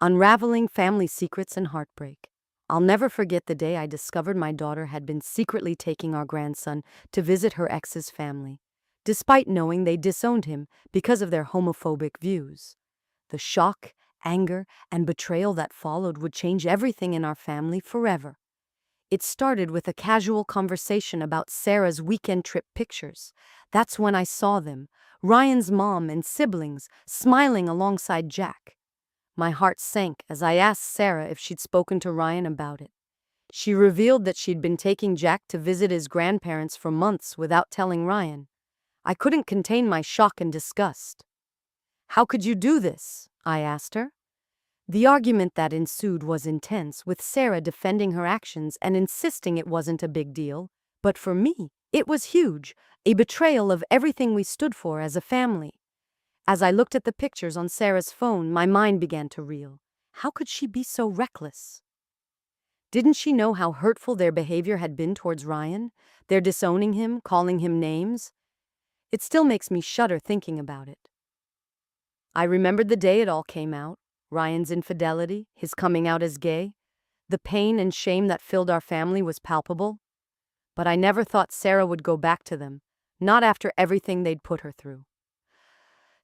Unraveling family secrets and heartbreak. I'll never forget the day I discovered my daughter had been secretly taking our grandson to visit her ex's family, despite knowing they disowned him because of their homophobic views. The shock, anger, and betrayal that followed would change everything in our family forever. It started with a casual conversation about Sarah's weekend trip pictures. That's when I saw them, Ryan's mom and siblings, smiling alongside Jack. My heart sank as I asked Sarah if she'd spoken to Ryan about it. She revealed that she'd been taking Jack to visit his grandparents for months without telling Ryan. I couldn't contain my shock and disgust. "How could you do this?" I asked her. The argument that ensued was intense, with Sarah defending her actions and insisting it wasn't a big deal. But for me, it was huge, a betrayal of everything we stood for as a family. As I looked at the pictures on Sarah's phone, my mind began to reel. How could she be so reckless? Didn't she know how hurtful their behavior had been towards Ryan? Their disowning him, calling him names? It still makes me shudder thinking about it. I remembered the day it all came out, Ryan's infidelity, his coming out as gay. The pain and shame that filled our family was palpable. But I never thought Sarah would go back to them, not after everything they'd put her through.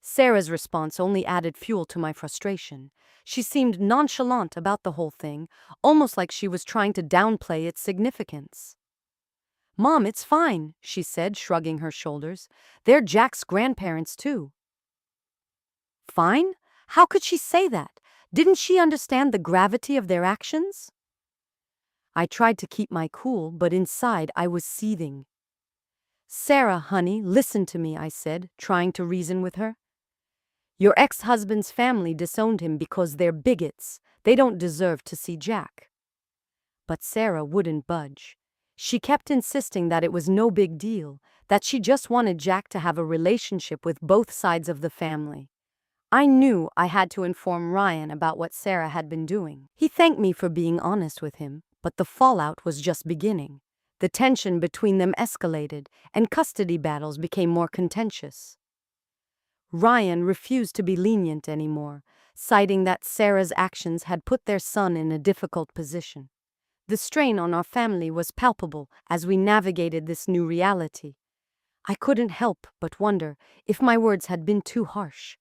Sarah's response only added fuel to my frustration. She seemed nonchalant about the whole thing, almost like she was trying to downplay its significance. "Mom, it's fine," she said, shrugging her shoulders. "They're Jack's grandparents, too." Fine? How could she say that? Didn't she understand the gravity of their actions? I tried to keep my cool, but inside I was seething. "Sarah, honey, listen to me," I said, trying to reason with her. "Your ex-husband's family disowned him because they're bigots. They don't deserve to see Jack." But Sarah wouldn't budge. She kept insisting that it was no big deal, that she just wanted Jack to have a relationship with both sides of the family. I knew I had to inform Ryan about what Sarah had been doing. He thanked me for being honest with him, but the fallout was just beginning. The tension between them escalated, and custody battles became more contentious. Ryan refused to be lenient anymore, citing that Sarah's actions had put their son in a difficult position. The strain on our family was palpable as we navigated this new reality. I couldn't help but wonder if my words had been too harsh.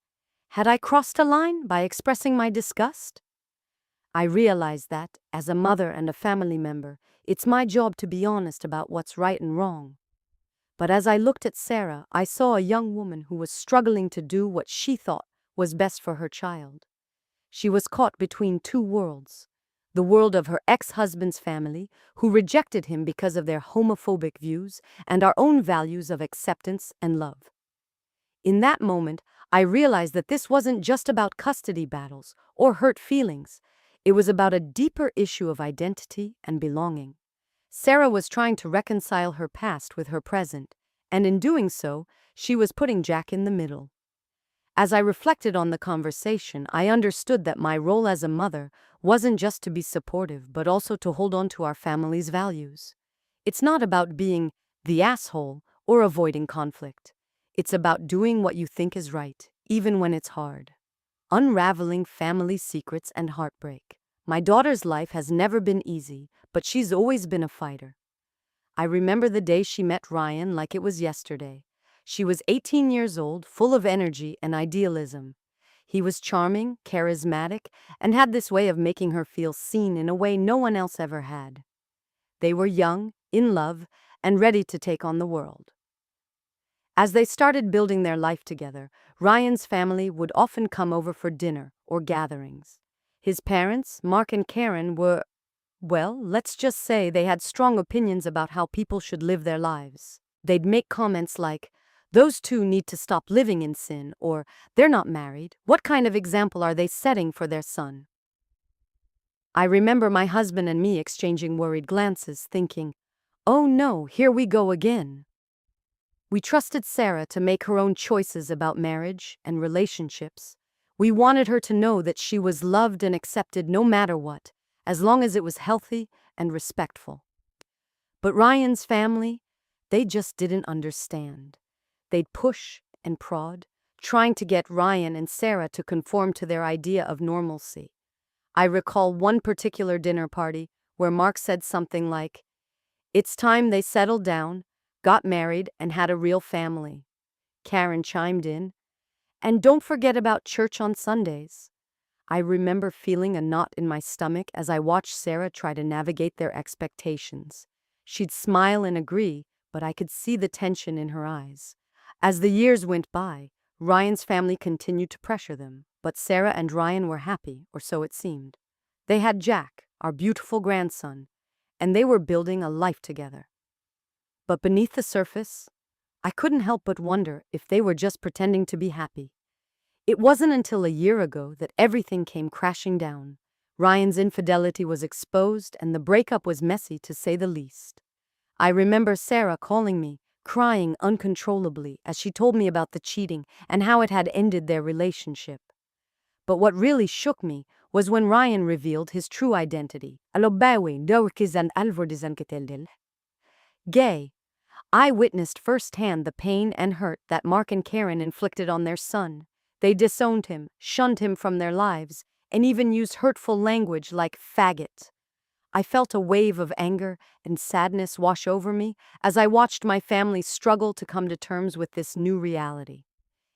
Had I crossed a line by expressing my disgust? I realized that, as a mother and a family member, it's my job to be honest about what's right and wrong. But as I looked at Sarah, I saw a young woman who was struggling to do what she thought was best for her child. She was caught between two worlds: the world of her ex-husband's family, who rejected him because of their homophobic views, and our own values of acceptance and love. In that moment, I realized that this wasn't just about custody battles or hurt feelings. It was about a deeper issue of identity and belonging. Sarah was trying to reconcile her past with her present, and in doing so, she was putting Jack in the middle. As I reflected on the conversation, I understood that my role as a mother wasn't just to be supportive, but also to hold on to our family's values. It's not about being the asshole or avoiding conflict. It's about doing what you think is right, even when it's hard. Unraveling family secrets and heartbreak. My daughter's life has never been easy, but she's always been a fighter. I remember the day she met Ryan like it was yesterday. She was 18 years old, full of energy and idealism. He was charming, charismatic, and had this way of making her feel seen in a way no one else ever had. They were young, in love, and ready to take on the world. As they started building their life together, Ryan's family would often come over for dinner or gatherings. His parents, Mark and Karen, were, well, let's just say they had strong opinions about how people should live their lives. They'd make comments like, "Those two need to stop living in sin," or "They're not married. What kind of example are they setting for their son?" I remember my husband and me exchanging worried glances, thinking, "Oh no, here we go again." We trusted Sarah to make her own choices about marriage and relationships. We wanted her to know that she was loved and accepted no matter what, as long as it was healthy and respectful. But Ryan's family, they just didn't understand. They'd push and prod, trying to get Ryan and Sarah to conform to their idea of normalcy. I recall one particular dinner party where Mark said something like, "It's time they settled down, got married, and had a real family." Karen chimed in, "And don't forget about church on Sundays." I remember feeling a knot in my stomach as I watched Sarah try to navigate their expectations. She'd smile and agree, but I could see the tension in her eyes. As the years went by, Ryan's family continued to pressure them, but Sarah and Ryan were happy, or so it seemed. They had Jack, our beautiful grandson, and they were building a life together. But beneath the surface, I couldn't help but wonder if they were just pretending to be happy. It wasn't until a year ago that everything came crashing down. Ryan's infidelity was exposed, and the breakup was messy, to say the least. I remember Sarah calling me, crying uncontrollably as she told me about the cheating and how it had ended their relationship. But what really shook me was when Ryan revealed his true identity. Gay. I witnessed firsthand the pain and hurt that Mark and Karen inflicted on their son. They disowned him, shunned him from their lives, and even used hurtful language like faggot. I felt a wave of anger and sadness wash over me as I watched my family struggle to come to terms with this new reality.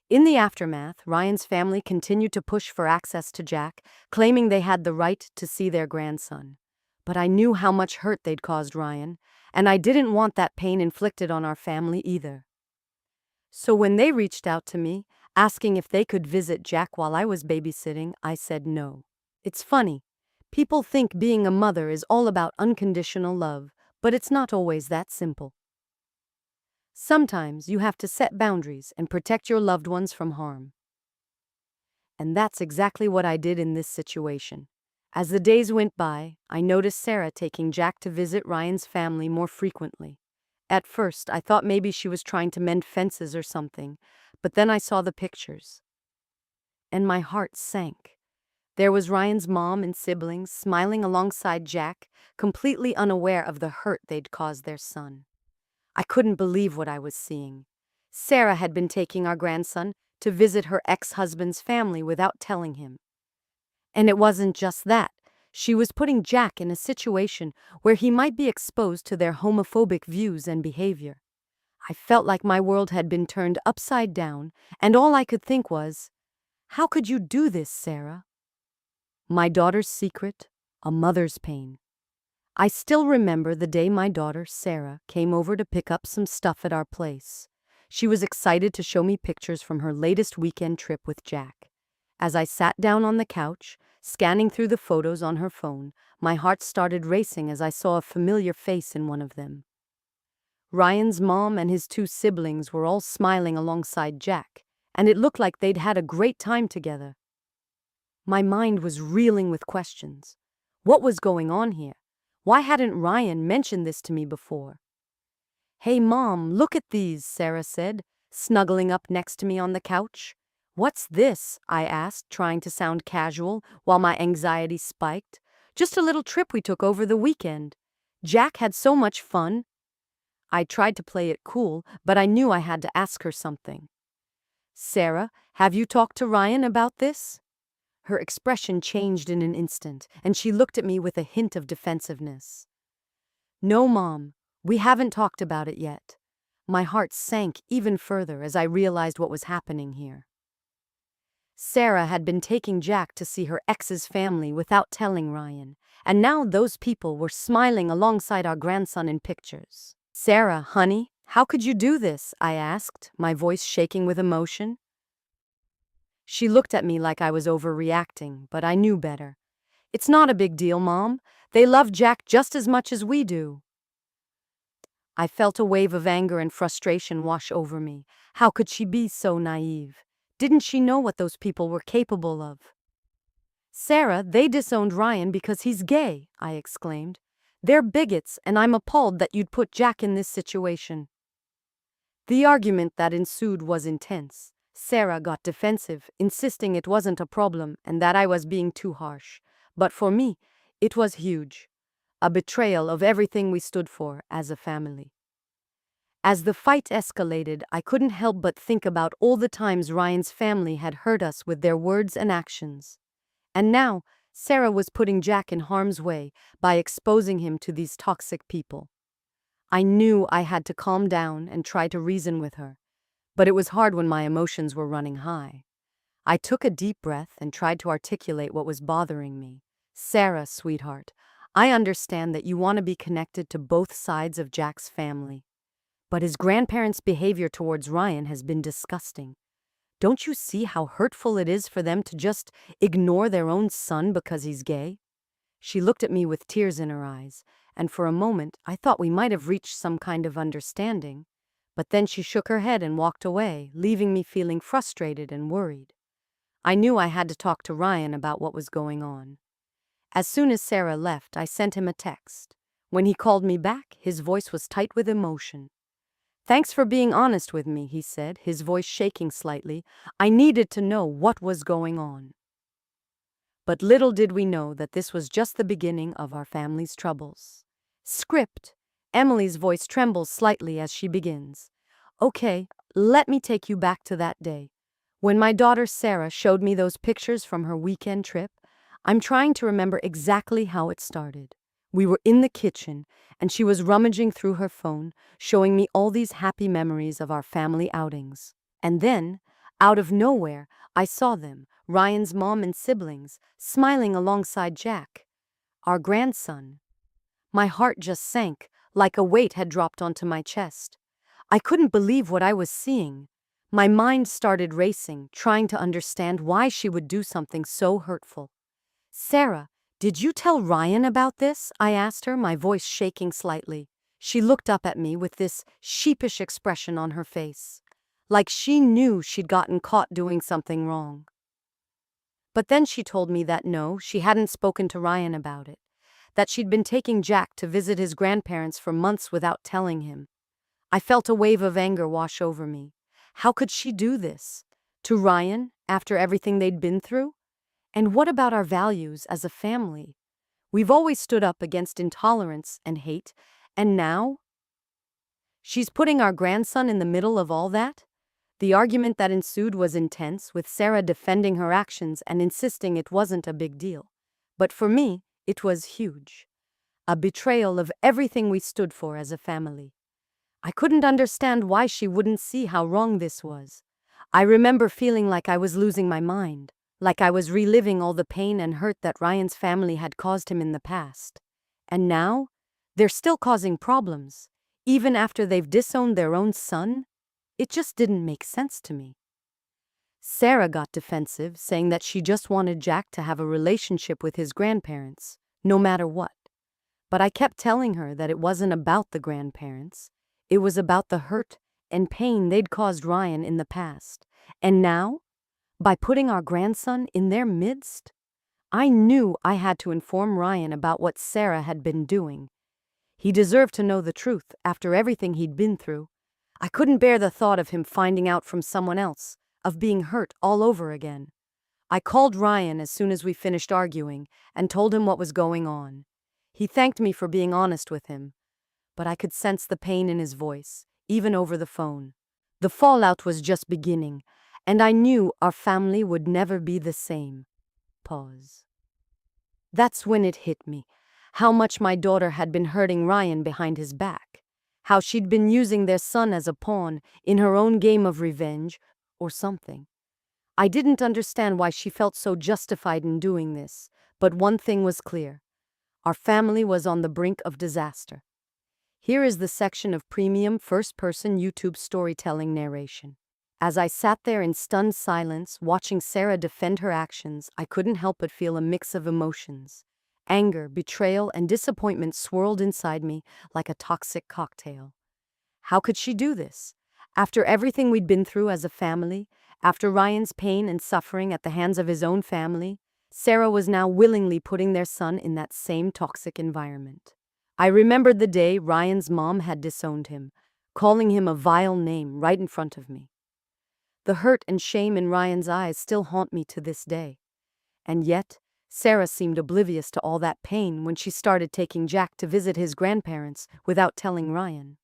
In the aftermath, Ryan's family continued to push for access to Jack, claiming they had the right to see their grandson. But I knew how much hurt they'd caused Ryan, and I didn't want that pain inflicted on our family either. So when they reached out to me, asking if they could visit Jack while I was babysitting, I said no. It's funny. People think being a mother is all about unconditional love, but it's not always that simple. Sometimes you have to set boundaries and protect your loved ones from harm. And that's exactly what I did in this situation. As the days went by, I noticed Sarah taking Jack to visit Ryan's family more frequently. At first, I thought maybe she was trying to mend fences or something, but then I saw the pictures, and my heart sank. There was Ryan's mom and siblings smiling alongside Jack, completely unaware of the hurt they'd caused their son. I couldn't believe what I was seeing. Sarah had been taking our grandson to visit her ex-husband's family without telling him. And it wasn't just that. She was putting Jack in a situation where he might be exposed to their homophobic views and behavior. I felt like my world had been turned upside down, and all I could think was, how could you do this, Sarah? My daughter's secret, a mother's pain. I still remember the day my daughter, Sarah, came over to pick up some stuff at our place. She was excited to show me pictures from her latest weekend trip with Jack. As I sat down on the couch, scanning through the photos on her phone, my heart started racing as I saw a familiar face in one of them. Ryan's mom and his two siblings were all smiling alongside Jack, and it looked like they'd had a great time together. My mind was reeling with questions. What was going on here? Why hadn't Ryan mentioned this to me before? "Hey, Mom, look at these," Sarah said, snuggling up next to me on the couch. "What's this?" I asked, trying to sound casual while my anxiety spiked. "Just a little trip we took over the weekend. Jack had so much fun." I tried to play it cool, but I knew I had to ask her something. "Sarah, have you talked to Ryan about this?" Her expression changed in an instant, and she looked at me with a hint of defensiveness. "No, Mom, we haven't talked about it yet." My heart sank even further as I realized what was happening here. Sarah had been taking Jack to see her ex's family without telling Ryan, and now those people were smiling alongside our grandson in pictures. "Sarah, honey, how could you do this?" I asked, my voice shaking with emotion. She looked at me like I was overreacting, but I knew better. "It's not a big deal, Mom. They love Jack just as much as we do." I felt a wave of anger and frustration wash over me. How could she be so naive? Didn't she know what those people were capable of? "Sarah, they disowned Ryan because he's gay," I exclaimed. "They're bigots, and I'm appalled that you'd put Jack in this situation." The argument that ensued was intense. Sarah got defensive, insisting it wasn't a problem and that I was being too harsh. But for me, it was huge. A betrayal of everything we stood for as a family. As the fight escalated, I couldn't help but think about all the times Ryan's family had hurt us with their words and actions. And now, Sarah was putting Jack in harm's way by exposing him to these toxic people. I knew I had to calm down and try to reason with her, but it was hard when my emotions were running high. I took a deep breath and tried to articulate what was bothering me. Sarah, sweetheart, I understand that you want to be connected to both sides of Jack's family, but his grandparents' behavior towards Ryan has been disgusting. Don't you see how hurtful it is for them to just ignore their own son because he's gay? She looked at me with tears in her eyes, and for a moment I thought we might have reached some kind of understanding. But then she shook her head and walked away, leaving me feeling frustrated and worried. I knew I had to talk to Ryan about what was going on. As soon as Sarah left, I sent him a text. When he called me back, his voice was tight with emotion. "Thanks for being honest with me," he said, his voice shaking slightly. "I needed to know what was going on." But little did we know that this was just the beginning of our family's troubles. Script. Emily's voice trembles slightly as she begins. "Okay, let me take you back to that day. When my daughter Sarah showed me those pictures from her weekend trip, I'm trying to remember exactly how it started. We were in the kitchen, and she was rummaging through her phone, showing me all these happy memories of our family outings. And then, out of nowhere, I saw them, Ryan's mom and siblings, smiling alongside Jack, our grandson. My heart just sank, like a weight had dropped onto my chest. I couldn't believe what I was seeing. My mind started racing, trying to understand why she would do something so hurtful. "Sarah, did you tell Ryan about this?" I asked her, my voice shaking slightly. She looked up at me with this sheepish expression on her face, like she knew she'd gotten caught doing something wrong. But then she told me that no, she hadn't spoken to Ryan about it, that she'd been taking Jack to visit his grandparents for months without telling him. I felt a wave of anger wash over me. How could she do this? To Ryan, after everything they'd been through? And what about our values as a family? We've always stood up against intolerance and hate, and now? She's putting our grandson in the middle of all that? The argument that ensued was intense, with Sarah defending her actions and insisting it wasn't a big deal. But for me, it was huge. A betrayal of everything we stood for as a family. I couldn't understand why she wouldn't see how wrong this was. I remember feeling like I was losing my mind, like I was reliving all the pain and hurt that Ryan's family had caused him in the past. And now, they're still causing problems, even after they've disowned their own son? It just didn't make sense to me. Sarah got defensive, saying that she just wanted Jack to have a relationship with his grandparents, no matter what. But I kept telling her that it wasn't about the grandparents. It was about the hurt and pain they'd caused Ryan in the past. And now, by putting our grandson in their midst, I knew I had to inform Ryan about what Sarah had been doing. He deserved to know the truth after everything he'd been through. I couldn't bear the thought of him finding out from someone else, of being hurt all over again. I called Ryan as soon as we finished arguing and told him what was going on. He thanked me for being honest with him, but I could sense the pain in his voice, even over the phone. The fallout was just beginning, and I knew our family would never be the same. Pause. That's when it hit me, how much my daughter had been hurting Ryan behind his back, how she'd been using their son as a pawn in her own game of revenge, or something. I didn't understand why she felt so justified in doing this, but one thing was clear. Our family was on the brink of disaster. Here is the section of premium first-person YouTube storytelling narration. As I sat there in stunned silence, watching Sarah defend her actions, I couldn't help but feel a mix of emotions. Anger, betrayal, and disappointment swirled inside me like a toxic cocktail. How could she do this? After everything we'd been through as a family, after Ryan's pain and suffering at the hands of his own family, Sarah was now willingly putting their son in that same toxic environment. I remembered the day Ryan's mom had disowned him, calling him a vile name right in front of me. The hurt and shame in Ryan's eyes still haunt me to this day. And yet, Sarah seemed oblivious to all that pain when she started taking Jack to visit his grandparents without telling Ryan.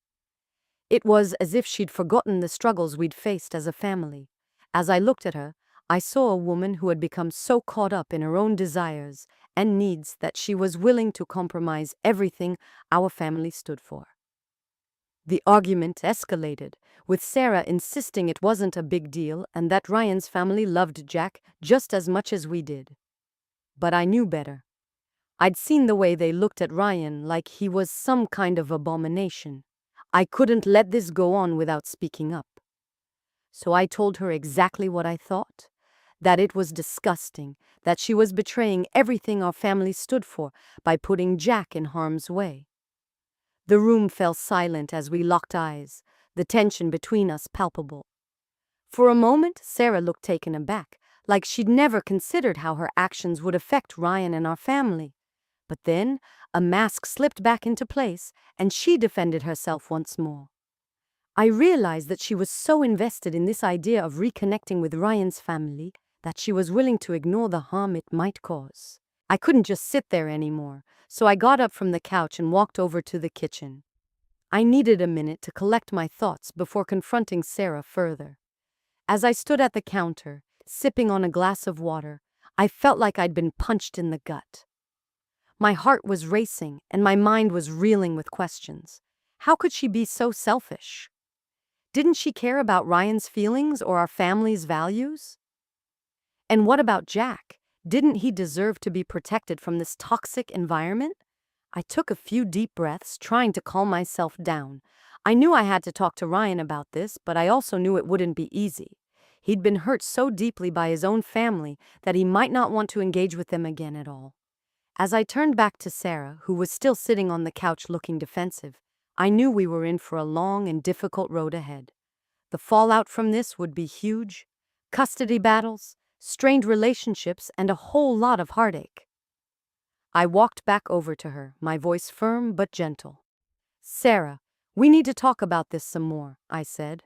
It was as if she'd forgotten the struggles we'd faced as a family. As I looked at her, I saw a woman who had become so caught up in her own desires and needs that she was willing to compromise everything our family stood for. The argument escalated, with Sarah insisting it wasn't a big deal and that Ryan's family loved Jack just as much as we did. But I knew better. I'd seen the way they looked at Ryan like he was some kind of abomination. I couldn't let this go on without speaking up. So I told her exactly what I thought. That it was disgusting, that she was betraying everything our family stood for by putting Jack in harm's way. The room fell silent as we locked eyes, the tension between us palpable. For a moment, Sarah looked taken aback, like she'd never considered how her actions would affect Ryan and our family. But then, a mask slipped back into place, and she defended herself once more. I realized that she was so invested in this idea of reconnecting with Ryan's family that she was willing to ignore the harm it might cause. I couldn't just sit there anymore, so I got up from the couch and walked over to the kitchen. I needed a minute to collect my thoughts before confronting Sarah further. As I stood at the counter, sipping on a glass of water, I felt like I'd been punched in the gut. My heart was racing and my mind was reeling with questions. How could she be so selfish? Didn't she care about Ryan's feelings or our family's values? And what about Jack? Didn't he deserve to be protected from this toxic environment? I took a few deep breaths, trying to calm myself down. I knew I had to talk to Ryan about this, but I also knew it wouldn't be easy. He'd been hurt so deeply by his own family that he might not want to engage with them again at all. As I turned back to Sarah, who was still sitting on the couch looking defensive, I knew we were in for a long and difficult road ahead. The fallout from this would be huge: custody battles, strained relationships, and a whole lot of heartache. I walked back over to her, my voice firm but gentle. "Sarah, we need to talk about this some more," I said.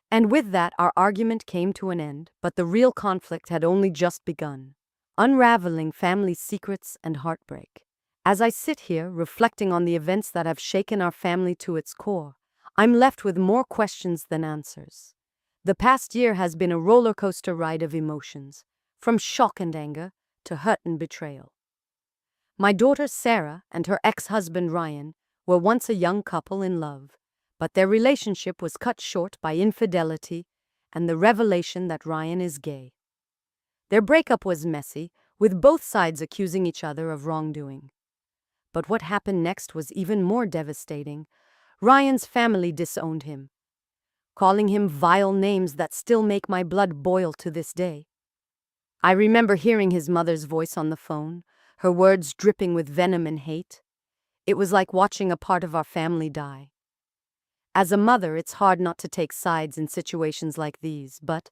And with that, our argument came to an end, but the real conflict had only just begun. Unraveling family secrets and heartbreak. As I sit here, reflecting on the events that have shaken our family to its core, I'm left with more questions than answers. The past year has been a roller coaster ride of emotions, from shock and anger to hurt and betrayal. My daughter Sarah and her ex-husband Ryan were once a young couple in love, but their relationship was cut short by infidelity and the revelation that Ryan is gay. Their breakup was messy, with both sides accusing each other of wrongdoing. But what happened next was even more devastating. Ryan's family disowned him, calling him vile names that still make my blood boil to this day. I remember hearing his mother's voice on the phone, her words dripping with venom and hate. It was like watching a part of our family die. As a mother, it's hard not to take sides in situations like these, but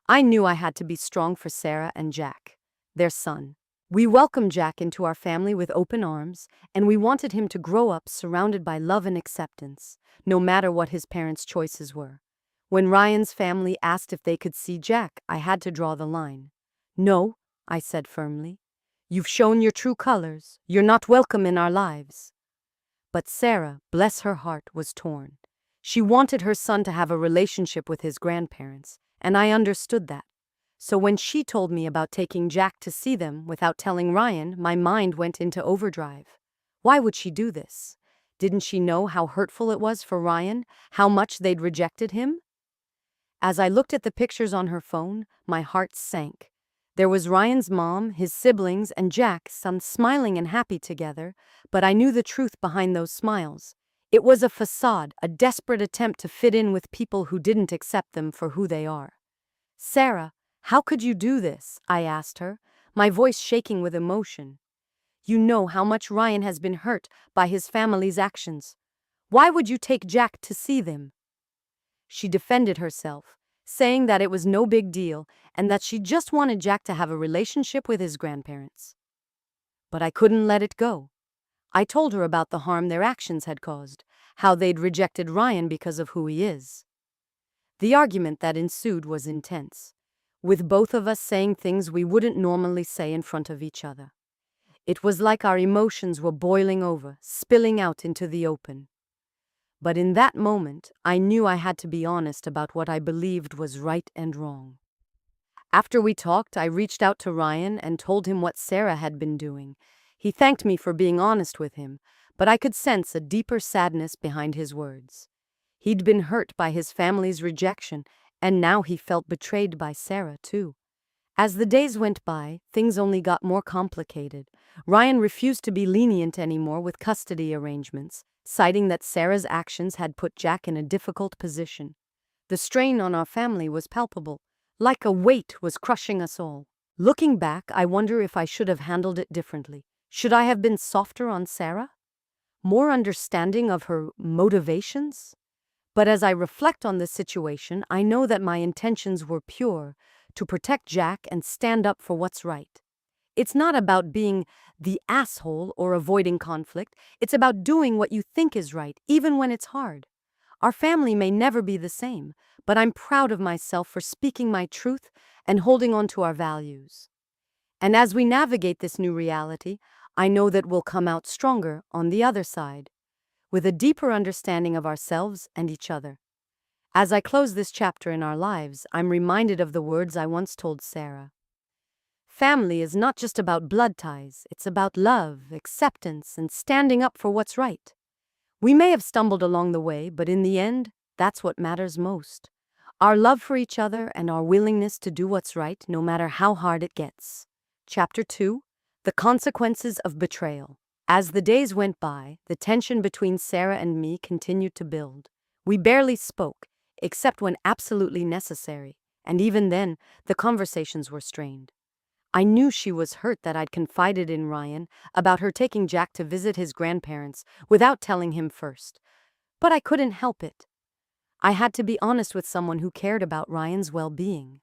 I knew I had to be strong for Sarah and Jack, their son. We welcomed Jack into our family with open arms, and we wanted him to grow up surrounded by love and acceptance, no matter what his parents' choices were. When Ryan's family asked if they could see Jack, I had to draw the line. "No," I said firmly. "You've shown your true colors. You're not welcome in our lives." But Sarah, bless her heart, was torn. She wanted her son to have a relationship with his grandparents, and I understood that. So when she told me about taking Jack to see them without telling Ryan, my mind went into overdrive. Why would she do this? Didn't she know how hurtful it was for Ryan, how much they'd rejected him? As I looked at the pictures on her phone, my heart sank. There was Ryan's mom, his siblings, and Jack's son smiling and happy together, but I knew the truth behind those smiles. It was a facade, a desperate attempt to fit in with people who didn't accept them for who they are. "Sarah, how could you do this?" I asked her, my voice shaking with emotion. "You know how much Ryan has been hurt by his family's actions. Why would you take Jack to see them?" She defended herself, saying that it was no big deal and that she just wanted Jack to have a relationship with his grandparents. But I couldn't let it go. I told her about the harm their actions had caused, how they'd rejected Ryan because of who he is. The argument that ensued was intense, with both of us saying things we wouldn't normally say in front of each other. It was like our emotions were boiling over, spilling out into the open. But in that moment, I knew I had to be honest about what I believed was right and wrong. After we talked, I reached out to Ryan and told him what Sarah had been doing. He thanked me for being honest with him, but I could sense a deeper sadness behind his words. He'd been hurt by his family's rejection, and now he felt betrayed by Sarah, too. As the days went by, things only got more complicated. Ryan refused to be lenient anymore with custody arrangements, citing that Sarah's actions had put Jack in a difficult position. The strain on our family was palpable, like a weight was crushing us all. Looking back, I wonder if I should have handled it differently. Should I have been softer on Sarah? More understanding of her motivations? But as I reflect on this situation, I know that my intentions were pure, to protect Jack and stand up for what's right. It's not about being the asshole or avoiding conflict. It's about doing what you think is right, even when it's hard. Our family may never be the same, but I'm proud of myself for speaking my truth and holding on to our values. And as we navigate this new reality, I know that we'll come out stronger on the other side, with a deeper understanding of ourselves and each other. As I close this chapter in our lives, I'm reminded of the words I once told Sarah. Family is not just about blood ties, it's about love, acceptance, and standing up for what's right. We may have stumbled along the way, but in the end, that's what matters most. Our love for each other and our willingness to do what's right, no matter how hard it gets. Chapter 2: The Consequences of Betrayal. As the days went by, the tension between Sarah and me continued to build. We barely spoke, except when absolutely necessary, and even then, the conversations were strained. I knew she was hurt that I'd confided in Ryan about her taking Jack to visit his grandparents without telling him first. But I couldn't help it. I had to be honest with someone who cared about Ryan's well-being.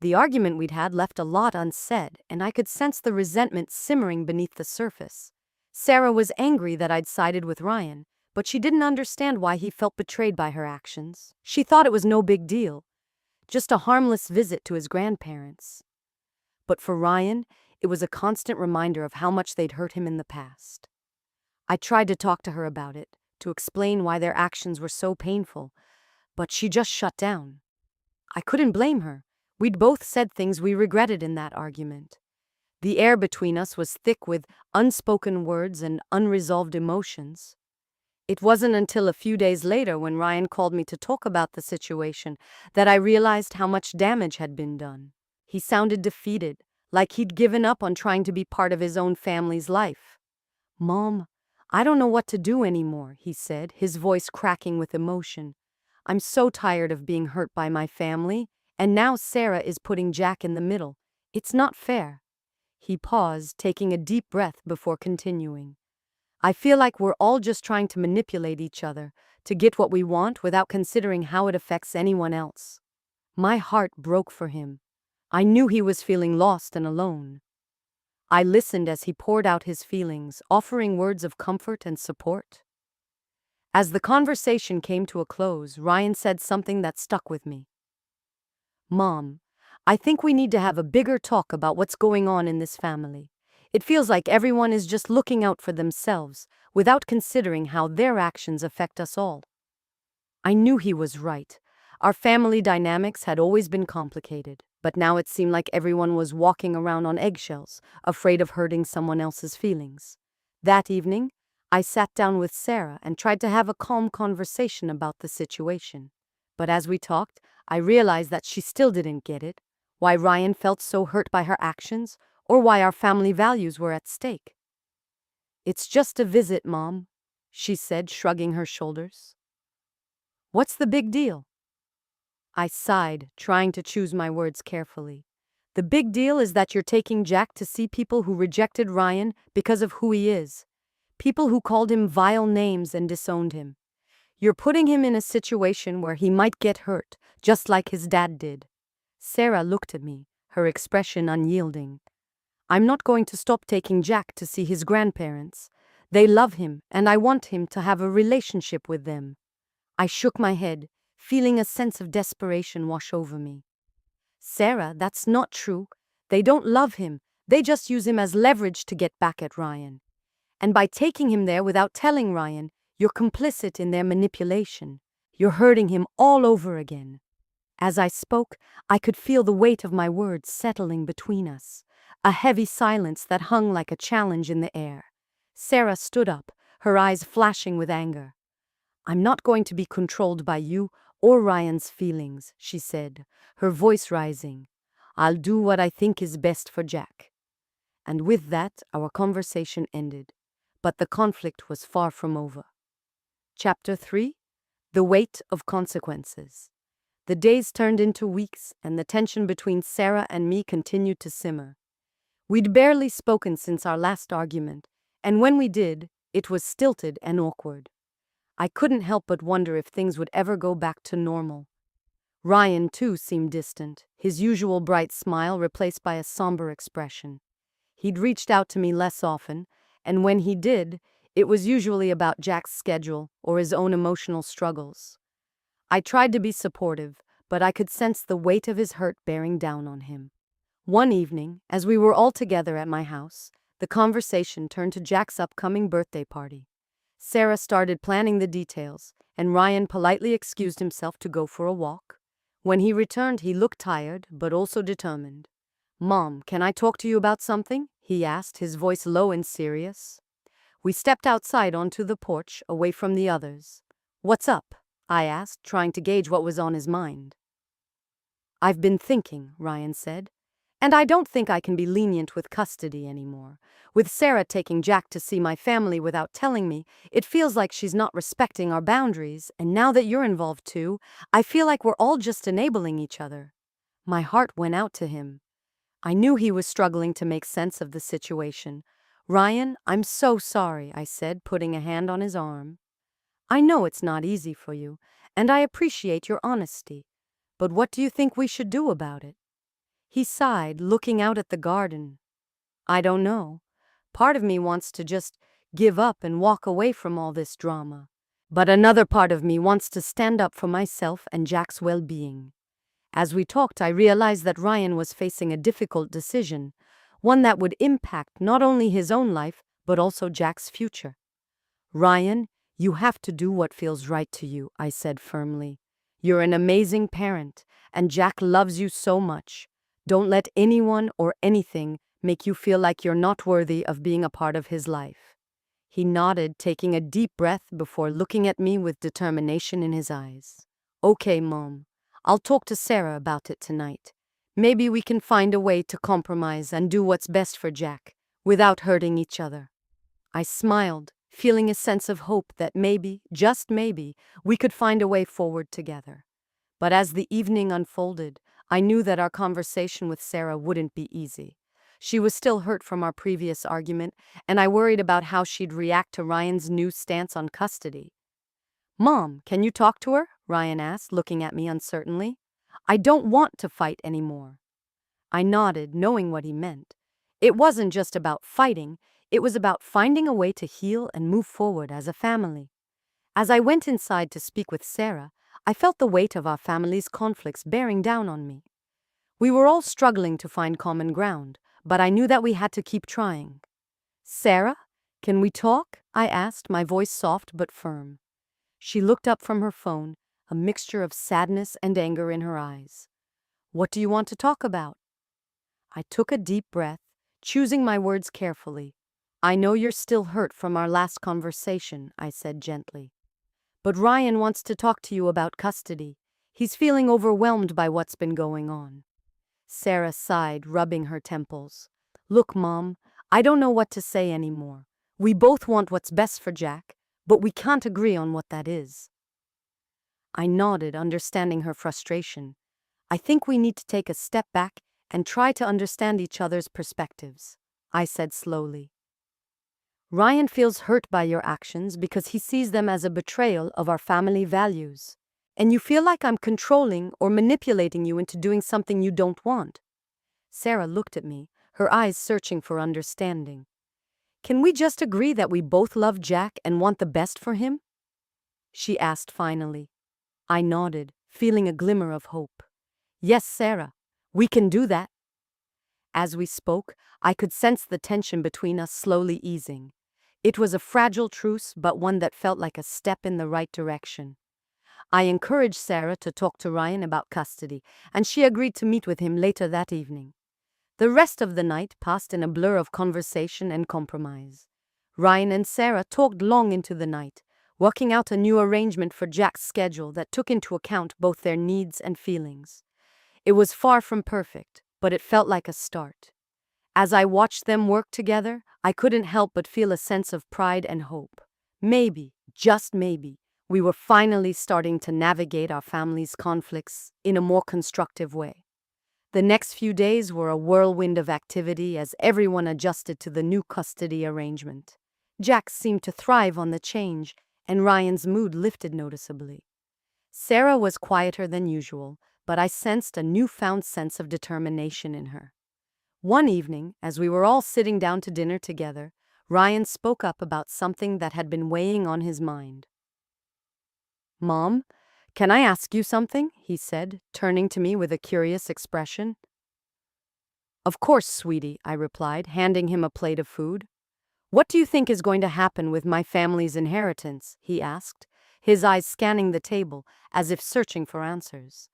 The argument we'd had left a lot unsaid, and I could sense the resentment simmering beneath the surface. Sarah was angry that I'd sided with Ryan, but she didn't understand why he felt betrayed by her actions. She thought it was no big deal, just a harmless visit to his grandparents. But for Ryan, it was a constant reminder of how much they'd hurt him in the past. I tried to talk to her about it, to explain why their actions were so painful, but she just shut down. I couldn't blame her. We'd both said things we regretted in that argument. The air between us was thick with unspoken words and unresolved emotions. It wasn't until a few days later, when Ryan called me to talk about the situation, that I realized how much damage had been done. He sounded defeated, like he'd given up on trying to be part of his own family's life. "Mom, I don't know what to do anymore," he said, his voice cracking with emotion. "I'm so tired of being hurt by my family, and now Sarah is putting Jack in the middle. It's not fair." He paused, taking a deep breath before continuing. "I feel like we're all just trying to manipulate each other, to get what we want without considering how it affects anyone else." My heart broke for him. I knew he was feeling lost and alone. I listened as he poured out his feelings, offering words of comfort and support. As the conversation came to a close, Ryan said something that stuck with me. "Mom, I think we need to have a bigger talk about what's going on in this family. It feels like everyone is just looking out for themselves, without considering how their actions affect us all." I knew he was right. Our family dynamics had always been complicated, but now it seemed like everyone was walking around on eggshells, afraid of hurting someone else's feelings. That evening, I sat down with Sarah and tried to have a calm conversation about the situation. But as we talked, I realized that she still didn't get it, why Ryan felt so hurt by her actions, or why our family values were at stake. "It's just a visit, Mom," she said, shrugging her shoulders. "What's the big deal?" I sighed, trying to choose my words carefully. "The big deal is that you're taking Jack to see people who rejected Ryan because of who he is. People who called him vile names and disowned him. You're putting him in a situation where he might get hurt, just like his dad did." Sarah looked at me, her expression unyielding. "I'm not going to stop taking Jack to see his grandparents. They love him, and I want him to have a relationship with them." I shook my head, feeling a sense of desperation wash over me. "Sarah, that's not true. They don't love him. They just use him as leverage to get back at Ryan. And by taking him there without telling Ryan, you're complicit in their manipulation. You're hurting him all over again." As I spoke, I could feel the weight of my words settling between us, a heavy silence that hung like a challenge in the air. Sarah stood up, her eyes flashing with anger. "I'm not going to be controlled by you or Ryan's feelings," she said, her voice rising. "I'll do what I think is best for Jack." And with that, our conversation ended. But the conflict was far from over. Chapter 3: The Weight of Consequences. The days turned into weeks, and the tension between Sarah and me continued to simmer. We'd barely spoken since our last argument, and when we did, it was stilted and awkward. I couldn't help but wonder if things would ever go back to normal. Ryan, too, seemed distant, his usual bright smile replaced by a somber expression. He'd reached out to me less often, and when he did, it was usually about Jack's schedule or his own emotional struggles. I tried to be supportive, but I could sense the weight of his hurt bearing down on him. One evening, as we were all together at my house, the conversation turned to Jack's upcoming birthday party. Sarah started planning the details, and Ryan politely excused himself to go for a walk. When he returned, he looked tired, but also determined. "Mom, can I talk to you about something?" he asked, his voice low and serious. We stepped outside onto the porch, away from the others. "What's up?" I asked, trying to gauge what was on his mind. "I've been thinking," Ryan said, "and I don't think I can be lenient with custody anymore. With Sarah taking Jack to see my family without telling me, it feels like she's not respecting our boundaries, and now that you're involved too, I feel like we're all just enabling each other." My heart went out to him. I knew he was struggling to make sense of the situation. "Ryan, I'm so sorry," I said, putting a hand on his arm. "I know it's not easy for you, and I appreciate your honesty. But what do you think we should do about it?" He sighed, looking out at the garden. "I don't know. Part of me wants to just give up and walk away from all this drama. But another part of me wants to stand up for myself and Jack's well-being." As we talked, I realized that Ryan was facing a difficult decision, one that would impact not only his own life, but also Jack's future. "Ryan, you have to do what feels right to you," I said firmly. "You're an amazing parent, and Jack loves you so much. Don't let anyone or anything make you feel like you're not worthy of being a part of his life." He nodded, taking a deep breath before looking at me with determination in his eyes. "Okay, Mom. I'll talk to Sarah about it tonight. Maybe we can find a way to compromise and do what's best for Jack, without hurting each other." I smiled, feeling a sense of hope that maybe, just maybe, we could find a way forward together. But as the evening unfolded, I knew that our conversation with Sarah wouldn't be easy. She was still hurt from our previous argument, and I worried about how she'd react to Ryan's new stance on custody. "Mom, can you talk to her?" Ryan asked, looking at me uncertainly. "I don't want to fight anymore." I nodded, knowing what he meant. It wasn't just about fighting, it was about finding a way to heal and move forward as a family. As I went inside to speak with Sarah, I felt the weight of our family's conflicts bearing down on me. We were all struggling to find common ground, but I knew that we had to keep trying. "Sarah, can we talk?" I asked, my voice soft but firm. She looked up from her phone, a mixture of sadness and anger in her eyes. "What do you want to talk about?" I took a deep breath, choosing my words carefully. "I know you're still hurt from our last conversation," I said gently. "But Ryan wants to talk to you about custody. He's feeling overwhelmed by what's been going on." Sarah sighed, rubbing her temples. "Look, Mom, I don't know what to say anymore. We both want what's best for Jack, but we can't agree on what that is." I nodded, understanding her frustration. "I think we need to take a step back and try to understand each other's perspectives," I said slowly. "Ryan feels hurt by your actions because he sees them as a betrayal of our family values. And you feel like I'm controlling or manipulating you into doing something you don't want." Sarah looked at me, her eyes searching for understanding. "Can we just agree that we both love Jack and want the best for him?" she asked finally. I nodded, feeling a glimmer of hope. "Yes, Sarah, we can do that." As we spoke, I could sense the tension between us slowly easing. It was a fragile truce, but one that felt like a step in the right direction. I encouraged Sarah to talk to Ryan about custody, and she agreed to meet with him later that evening. The rest of the night passed in a blur of conversation and compromise. Ryan and Sarah talked long into the night, working out a new arrangement for Jack's schedule that took into account both their needs and feelings. It was far from perfect, but it felt like a start. As I watched them work together, I couldn't help but feel a sense of pride and hope. Maybe, just maybe, we were finally starting to navigate our family's conflicts in a more constructive way. The next few days were a whirlwind of activity as everyone adjusted to the new custody arrangement. Jack seemed to thrive on the change, and Ryan's mood lifted noticeably. Sarah was quieter than usual, but I sensed a newfound sense of determination in her. One evening, as we were all sitting down to dinner together, Ryan spoke up about something that had been weighing on his mind. "Mom, can I ask you something?" he said, turning to me with a curious expression. "Of course, sweetie," I replied, handing him a plate of food. "What do you think is going to happen with my family's inheritance?" he asked, his eyes scanning the table as if searching for answers.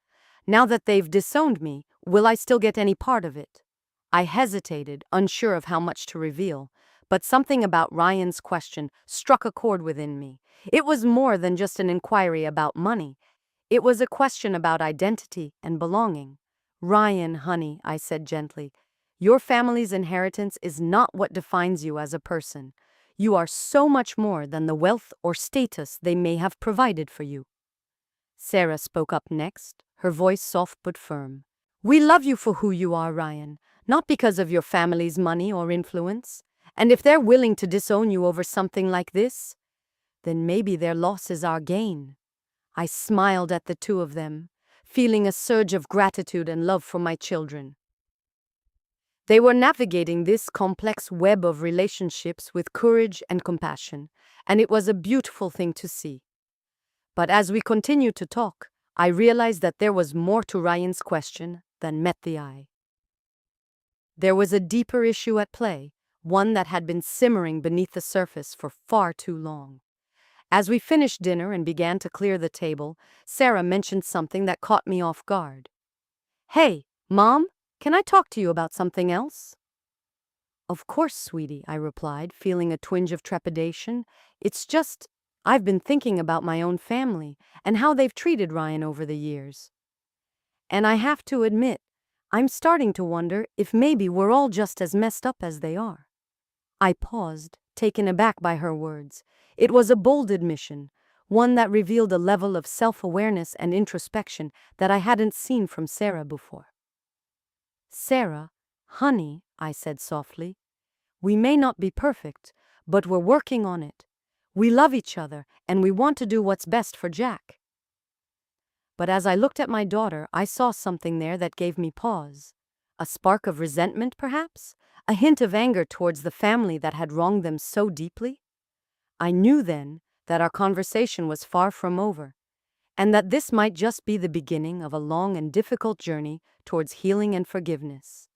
"Now that they've disowned me, will I still get any part of it?" I hesitated, unsure of how much to reveal, but something about Ryan's question struck a chord within me. It was more than just an inquiry about money. It was a question about identity and belonging. "Ryan, honey," I said gently, "your family's inheritance is not what defines you as a person. You are so much more than the wealth or status they may have provided for you." Sarah spoke up next, her voice soft but firm. "We love you for who you are, Ryan, not because of your family's money or influence. And if they're willing to disown you over something like this, then maybe their loss is our gain." I smiled at the two of them, feeling a surge of gratitude and love for my children. They were navigating this complex web of relationships with courage and compassion, and it was a beautiful thing to see. But as we continued to talk, I realized that there was more to Ryan's question than met the eye. There was a deeper issue at play, one that had been simmering beneath the surface for far too long. As we finished dinner and began to clear the table, Sarah mentioned something that caught me off guard. "Hey, Mom, can I talk to you about something else?" "Of course, sweetie," I replied, feeling a twinge of trepidation. "It's just, I've been thinking about my own family and how they've treated Ryan over the years. And I have to admit, I'm starting to wonder if maybe we're all just as messed up as they are." I paused, taken aback by her words. It was a bold admission, one that revealed a level of self-awareness and introspection that I hadn't seen from Sarah before. "Sarah, honey," I said softly, "we may not be perfect, but we're working on it. We love each other, and we want to do what's best for Jack." But as I looked at my daughter, I saw something there that gave me pause. A spark of resentment, perhaps? A hint of anger towards the family that had wronged them so deeply? I knew then that our conversation was far from over, and that this might just be the beginning of a long and difficult journey towards healing and forgiveness.